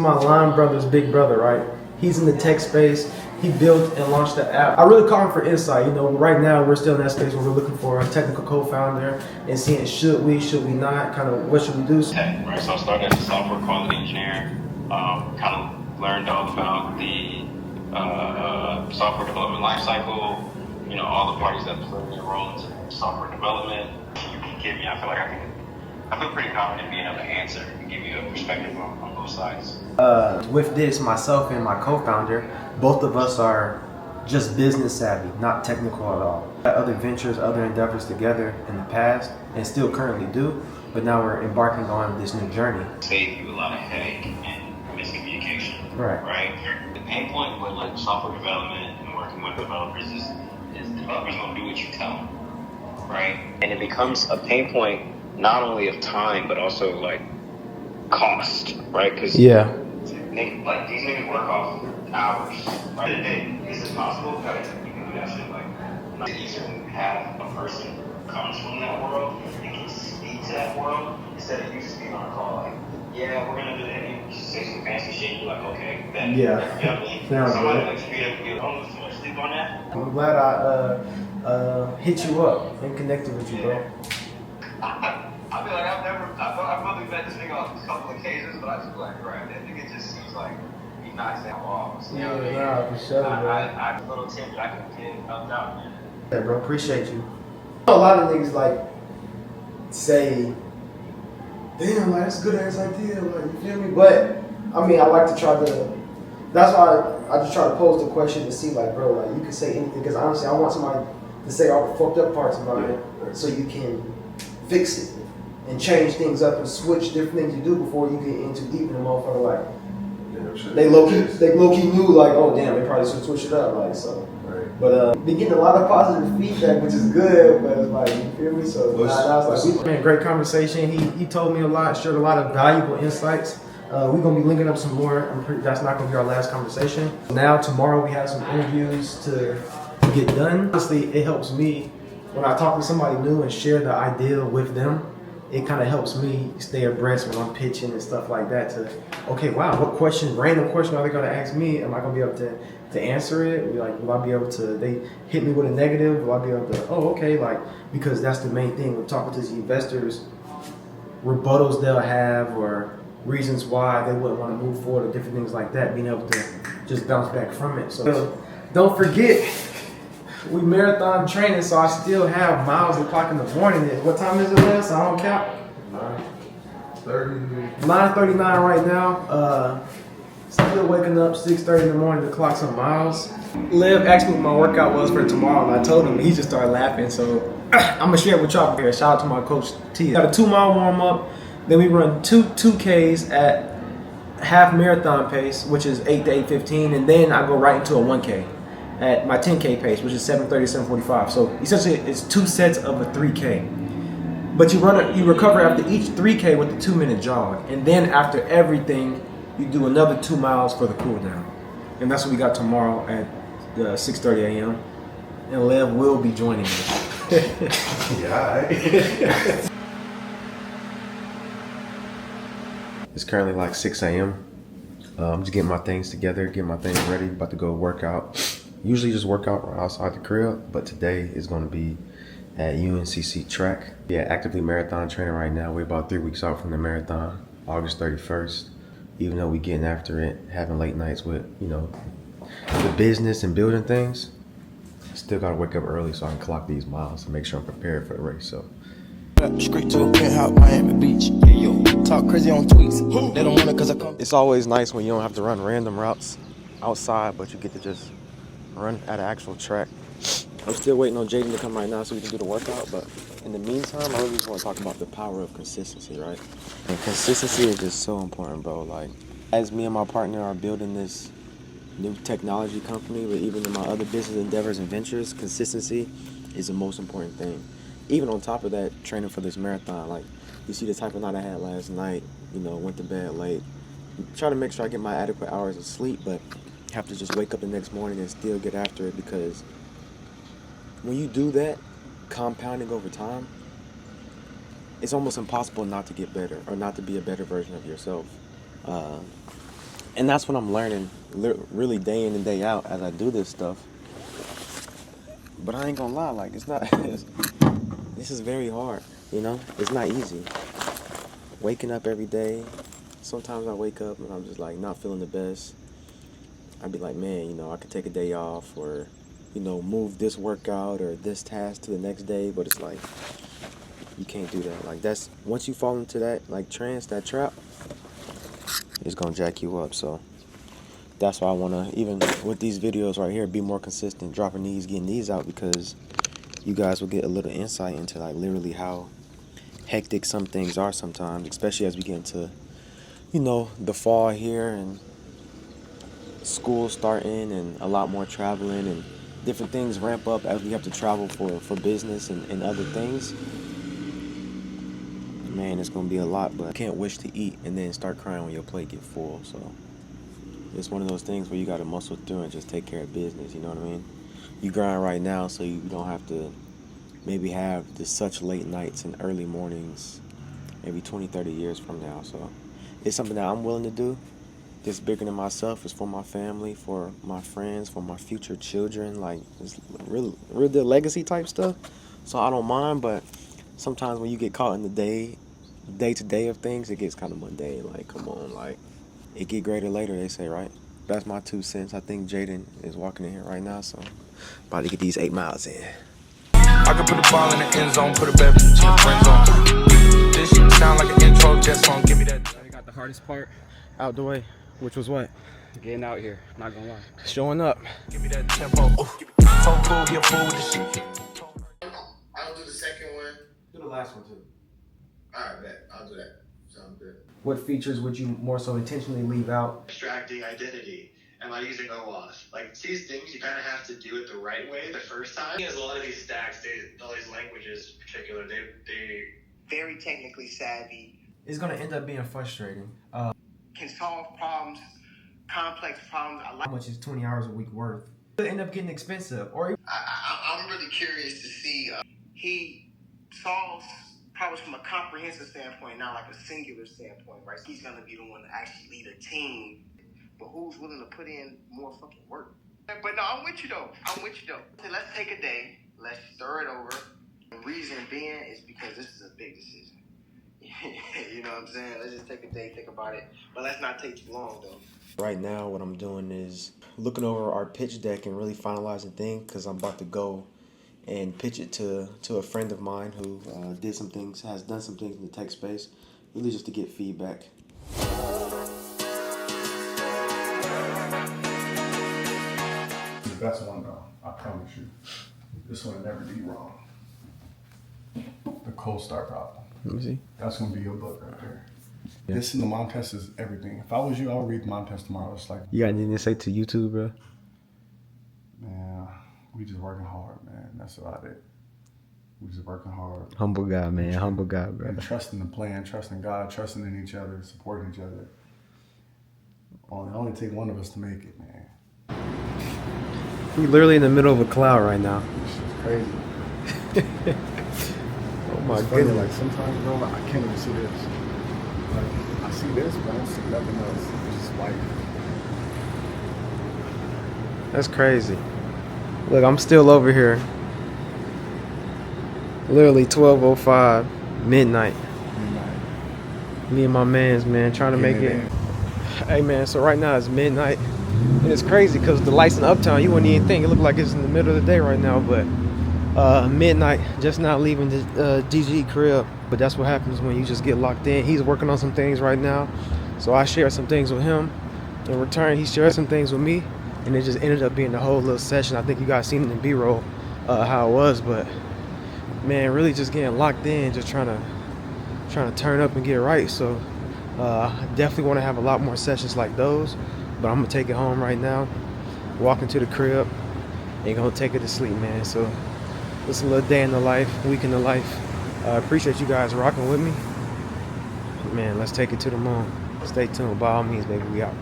my line brother's big brother, right? He's in the tech space. He built and launched the app. I really call him for insight. You know, right now we're still in that space where we're looking for a technical co-founder and seeing should we not, kind of what should we do. Right, so I started as a software quality engineer, kind of learned all about the software development lifecycle, you know, all the parties that play their role in software development. You can give me, I feel pretty confident being able to answer and give you a perspective on both sides. With this, myself and my co-founder, both of us are just business savvy, not technical at all. Had other ventures, other endeavors together in the past, and still currently do, but now we're embarking on this new journey. Save you a lot of headache and miscommunication. Right. The pain point with like software development and working with developers is developers gonna do what you tell them, right? And it becomes a pain point not only of time but also like cost, right? Because these niggas work off hours. Right? Is it possible that you can do that shit like it's easier to have a person who comes from that world and can speak to that world instead of you just being on a call like, yeah, we're gonna do that, and you say some fancy shit, you're like, okay, then you know what I mean? Somebody like straight up be like, oh, so much sleep on that. I'm glad I hit you up and connected with you, bro. I feel like I've probably met this nigga on a couple occasions, but I just be like, right, that nigga just seems like he knocks down walls. You know what I mean? Nah, for sure, bro. I'm a little timid. I can get helped out, man. Yeah, bro, appreciate you. A lot of niggas like say, damn, like that's a good ass idea, like you feel me? But I mean, I like to try to. That's why I just try to pose the question to see, like, bro, like you can say anything because honestly, I want somebody to say all the fucked up parts about it, so you can fix it and change things up and switch different things you do before you get in too deep in the motherfucker. Like they low key knew, like, oh damn, they probably should switch it up, like so. But been getting a lot of positive feedback, which is good. But it's like, you feel me? So I was like, man, great conversation. He told me a lot, shared a lot of valuable insights. We're gonna be linking up some more. That's not gonna be our last conversation. Now tomorrow we have some interviews to get done. Honestly, it helps me when I talk to somebody new and share the idea with them. It kind of helps me stay abreast when I'm pitching and stuff like that. To okay, wow, what random question are they gonna ask me? Am I gonna be able to answer it? Like, will I be able to? They hit me with a negative. Will I be able to? Oh, okay, like because that's the main thing when talking to these investors, rebuttals they'll have or reasons why they wouldn't want to move forward or different things like that. Being able to just bounce back from it. So don't forget. We marathon training, so I still have miles to clock in the morning. What time is it now? So I don't count. 9:39 right now. Still waking up 6:30 in the morning to clock some miles. Liv asked me what my workout was for tomorrow, and I told him. He just started laughing. So I'm gonna share it with y'all here. Shout out to my coach T. Got a 2-mile warm up. Then we run two 2Ks at half marathon pace, which is 8 to 8:15, and then I go right into a 1K. At my 10K pace, which is 7:30 to 7:45. So essentially, it's 2 sets of a 3K. But you recover after each 3K with a 2-minute jog, and then after everything, you do another 2 miles for the cool down. And that's what we got tomorrow at 6:30 a.m. And Lev will be joining us. Yeah. It's currently like 6 a.m. I'm just getting my things together, getting my things ready, about to go work out. Usually just work out outside the crib, but today is going to be at UNCC track. Yeah, actively marathon training right now. We're about 3 weeks out from the marathon, August 31st. Even though we're getting after it, having late nights with, you know, the business and building things, still got to wake up early so I can clock these miles and make sure I'm prepared for the race. So straight to a penthouse, Miami Beach. Hey, yo, talk crazy on tweets. They don't want it 'cause I come. it's always nice when you don't have to run random routes outside, but you get to just run at an actual track. I'm still waiting on Jaden to come right now so we can do the workout, but in the meantime, I really just want to talk about the power of consistency, right? And consistency is just so important, bro. Like, as me and my partner are building this new technology company, but even in my other business endeavors and ventures, consistency is the most important thing. Even on top of that, training for this marathon, like, you see the type of night I had last night, you know, went to bed late. Try to make sure I get my adequate hours of sleep, but have to just wake up the next morning and still get after it, because when you do that, compounding over time, it's almost impossible not to get better or not to be a better version of yourself. And that's what I'm learning, really day in and day out as I do this stuff. But I ain't gonna lie, like it's not. This is very hard, you know. It's not easy. Waking up every day. Sometimes I wake up and I'm just like not feeling the best. I'd be like, man, you know, I could take a day off or, you know, move this workout or this task to the next day. But it's like you can't do that. Like that's once you fall into that like trance, that trap, it's gonna jack you up. So that's why I wanna even with these videos right here be more consistent, dropping these, getting these out because you guys will get a little insight into like literally how hectic some things are sometimes, especially as we get into, you know, the fall here and school starting and a lot more traveling and different things ramp up as we have to travel for business and other things. Man, it's gonna be a lot, but I can't wish to eat and then start crying when your plate get full. So it's one of those things where you gotta muscle through and just take care of business, you know what I mean? You grind right now so you don't have to maybe have just such late nights and early mornings maybe 20, 30 years from now. So it's something that I'm willing to do. Just bigger than myself. It's for my family, for my friends, for my future children. Like it's real the legacy type stuff. So I don't mind, but sometimes when you get caught in the day to day of things, it gets kind of mundane. Like, come on, like it get greater later, they say, right? That's my 2 cents. I think Jaden is walking in here right now, so about to get these 8 miles in. I could put the ball in the end zone, put a bad bitch in the friend zone. This shit sound like an intro jet song. Give me that. I got the hardest part, Out the way, which was what? getting out here. Not gonna lie. Showing up. Give me that tempo. Fool, he a fool with the shit. I'll do the second one. Do the last one too. Alright, bet. I'll do that. Sounds good. What features would you more so intentionally leave out? Extracting identity. Am I using OAuth? Like, these things, you kind of have to do it the right way the first time. Because a lot of these stacks, all these languages in particular, they very technically savvy. It's gonna end up being frustrating. Can solve problems, complex problems. How much is 20 hours a week worth? It'll end up getting expensive. Or I'm really curious to see. He solves problems from a comprehensive standpoint, not like a singular standpoint, right? He's going to be the one to actually lead a team, but who's willing to put in more fucking work? But no, I'm with you though. So let's take a day. Let's stir it over. The reason being is because this is a big decision. You know what I'm saying? Let's just take a day, think about it. But let's not take too long though. right now what I'm doing is looking over our pitch deck and really finalizing things because I'm about to go and pitch it to a friend of mine who has done some things in the tech space, really just to get feedback. The best one though, I promise you. This one will never be wrong. The cold start problem. Let me see. That's gonna be your book right there. Yeah. This and the mom test is everything. If I was you, I would read the mom test tomorrow. It's like, You got anything to say to YouTube, bro? man, we just working hard, man. That's about it. We just working hard. Humble guy, man. Humble guy, bro. And trusting the plan, trusting God, trusting in each other, supporting each other. Only take one of us to make it, man. We're literally in the middle of a cloud right now. This shit's crazy. Oh my It's funny, goodness. like sometimes, bro, I can't even see this. Like, I see this, but I don't see nothing else. It's just white. That's crazy. Look, I'm still over here. Literally 12:05, midnight. Me and my mans, man, trying to make it. Hey, man, so right now it's midnight. And it's crazy because the lights in Uptown, you wouldn't even think. It looked like it's in the middle of the day right now, but midnight, just now leaving the DG crib. But that's what happens when you just get locked in. He's working on some things right now. So I shared some things with him. In return, he shared some things with me. And it just ended up being the whole little session. I think you guys seen it in B-roll how it was, but man, really just getting locked in, just trying to turn up and get right. So I definitely want to have a lot more sessions like those, but I'm gonna take it home right now, walk into the crib, and gonna take it to sleep, man. So it's a little day in the life, week in the life. I appreciate you guys rocking with me. Man, let's take it to the moon. Stay tuned. By all means, baby, we out.